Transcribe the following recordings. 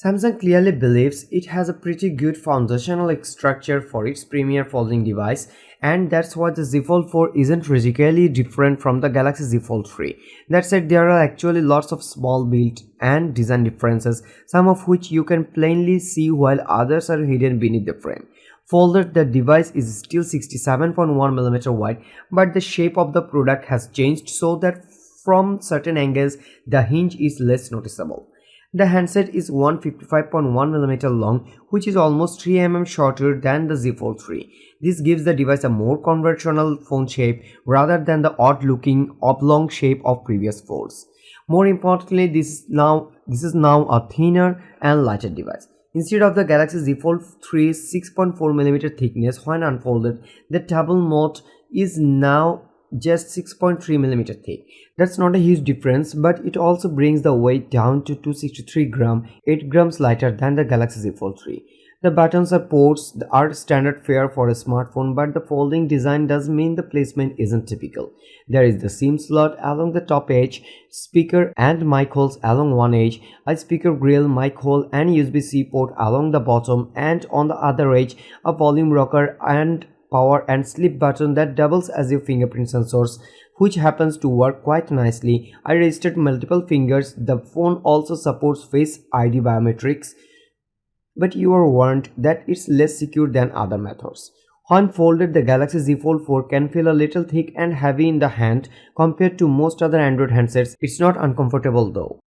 Samsung clearly believes it has a pretty good foundational structure for its premier folding device, and that's why the Z Fold 4 isn't radically different from the Galaxy Z Fold 3. That said, there are actually lots of small build and design differences, some of which you can plainly see while others are hidden beneath the frame. Folded, the device is still 67.1mm wide, but the shape of the product has changed so that from certain angles the hinge is less noticeable. The handset is 155.1mm long, which is almost 3mm shorter than the Z Fold 3. This gives the device a more conventional phone shape rather than the odd-looking oblong shape of previous folds. More importantly, this is now a thinner and lighter device. Instead of the Galaxy Z Fold 3's 6.4mm thickness when unfolded, the double mode is now just 6.3mm thick. That's not a huge difference, but it also brings the weight down to 263 grams, 8 grams lighter than the Galaxy Z Fold 3. The buttons or ports are standard fare for a smartphone, but the folding design does mean the placement isn't typical. There is the SIM slot along the top edge, speaker and mic holes along one edge, a speaker grill, mic hole and USB-C port along the bottom, and on the other edge a volume rocker and power and sleep button that doubles as your fingerprint sensors, which happens to work quite nicely. I registered multiple fingers. The phone also supports Face ID biometrics, but you are warned that it's less secure than other methods. When folded, the Galaxy Z Fold 4 can feel a little thick and heavy in the hand compared to most other Android handsets. It's not uncomfortable though.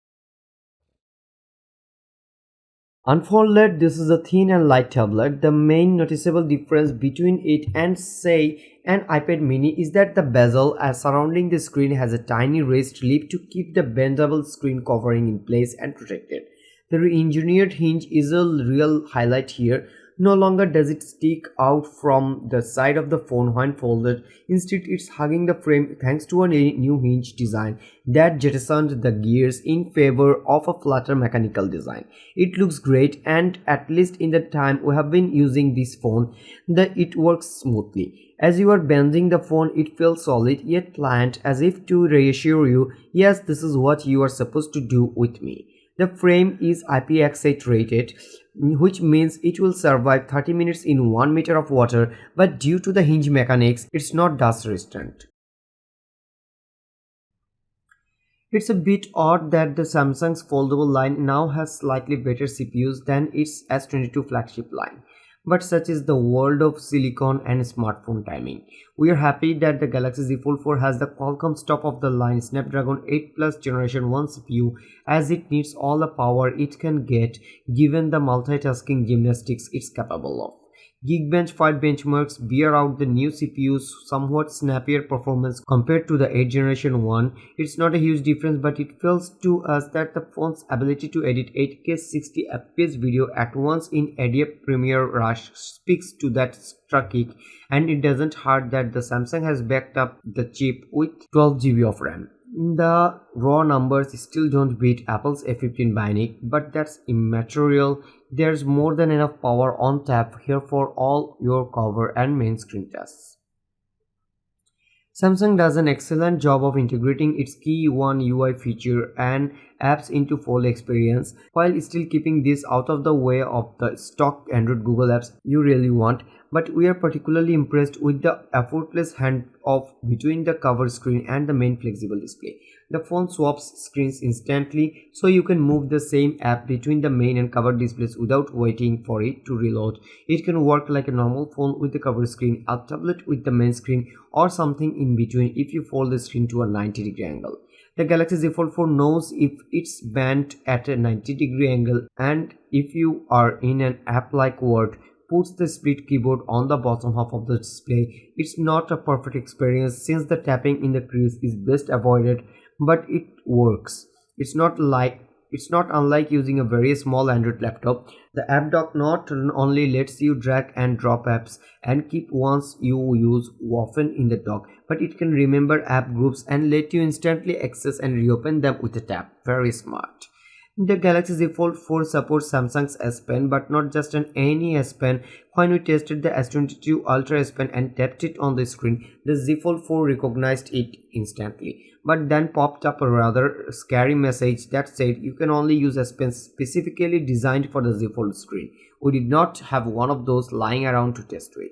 Unfolded, this is a thin and light tablet. The main noticeable difference between it and, say, an iPad mini is that the bezel surrounding the screen has a tiny raised lip to keep the bendable screen covering in place and protected. The re-engineered hinge is a real highlight here. No longer does it stick out from the side of the phone when folded. Instead, it's hugging the frame thanks to a new hinge design that jettisoned the gears in favor of a flatter mechanical design. It looks great, and at least in the time we have been using this phone, it works smoothly. As you are bending the phone, it feels solid yet pliant, as if to reassure you, yes, this is what you are supposed to do with me. The frame is IPX8 rated, which means it will survive 30 minutes in 1 meter of water, but due to the hinge mechanics, it's not dust resistant. It's a bit odd that the Samsung's foldable line now has slightly better CPUs than its S22 flagship line. But such is the world of silicon and smartphone timing. We are happy that the Galaxy Z Fold 4 has the Qualcomm's top-of-the-line Snapdragon 8 Plus Generation 1 CPU, as it needs all the power it can get given the multitasking gymnastics it's capable of. Geekbench 5 benchmarks bear out the new CPU's somewhat snappier performance compared to the 8th generation one. It's not a huge difference, but it feels to us that the phone's ability to edit 8K 60 FPS video at once in Adobe Premiere Rush speaks to that extra kick, and it doesn't hurt that the Samsung has backed up the chip with 12GB of RAM. The raw numbers still don't beat Apple's A15 Bionic, but that's immaterial. There's more than enough power on tap here for all your cover and main screen tests. Samsung does an excellent job of integrating its key One UI feature and apps into Fold experience, while still keeping this out of the way of the stock Android Google apps you really want. But we are particularly impressed with the effortless handoff between the cover screen and the main flexible display. The phone swaps screens instantly, so you can move the same app between the main and cover displays without waiting for it to reload. It can work like a normal phone with the cover screen, a tablet with the main screen, or something in between if you fold the screen to a 90-degree angle. The Galaxy Z Fold 4 knows if it's bent at a 90-degree angle, and if you are in an app like Word, puts the split keyboard on the bottom half of the display. It's not a perfect experience since the tapping in the crease is best avoided, but it works. It's not unlike using a very small Android laptop. The app dock not only lets you drag and drop apps and keep ones you use often in the dock, but it can remember app groups and let you instantly access and reopen them with a tap. Very smart. The Galaxy Z Fold 4 supports Samsung's S Pen, but not just an any S Pen. When we tested the S22 Ultra S Pen and tapped it on the screen, the Z Fold 4 recognized it instantly. But then popped up a rather scary message that said you can only use S Pen specifically designed for the Z Fold screen. We did not have one of those lying around to test with.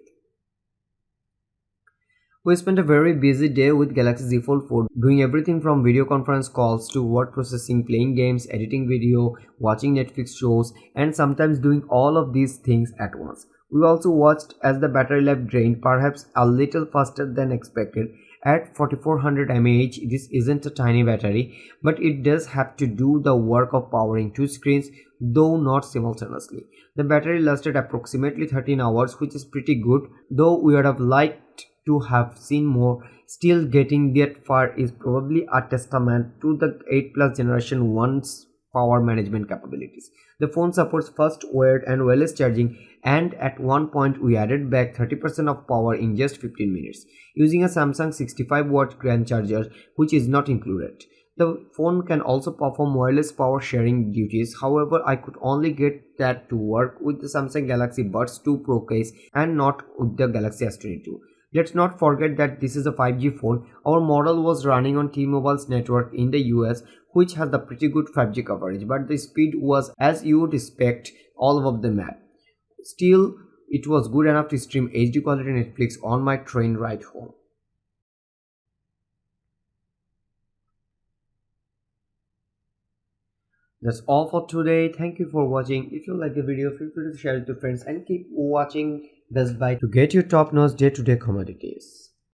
We spent a very busy day with Galaxy Z Fold 4 doing everything from video conference calls to word processing, playing games, editing video, watching Netflix shows, and sometimes doing all of these things at once. We also watched as the battery life drained, perhaps a little faster than expected. At 4400 mAh, this isn't a tiny battery, but it does have to do the work of powering two screens, though not simultaneously. The battery lasted approximately 13 hours, which is pretty good, though we would have liked to have seen more. Still, getting that far is probably a testament to the 8 Plus Generation 1's power management capabilities. The phone supports fast, wired and wireless charging, and at one point we added back 30% of power in just 15 minutes using a Samsung 65-watt grand charger, which is not included. The phone can also perform wireless power sharing duties. However, I could only get that to work with the Samsung Galaxy Buds 2 Pro case and not with the Galaxy S22. Let's not forget that this is a 5G phone. Our model was running on T-Mobile's network in the US, which has the pretty good 5G coverage, but the speed was as you would expect all over the map. Still, it was good enough to stream HD quality Netflix on my train ride home. That's all for today. Thank you for watching. If you like the video, feel free to share it to friends and keep watching Best Buy to get your top-notch day-to-day commodities.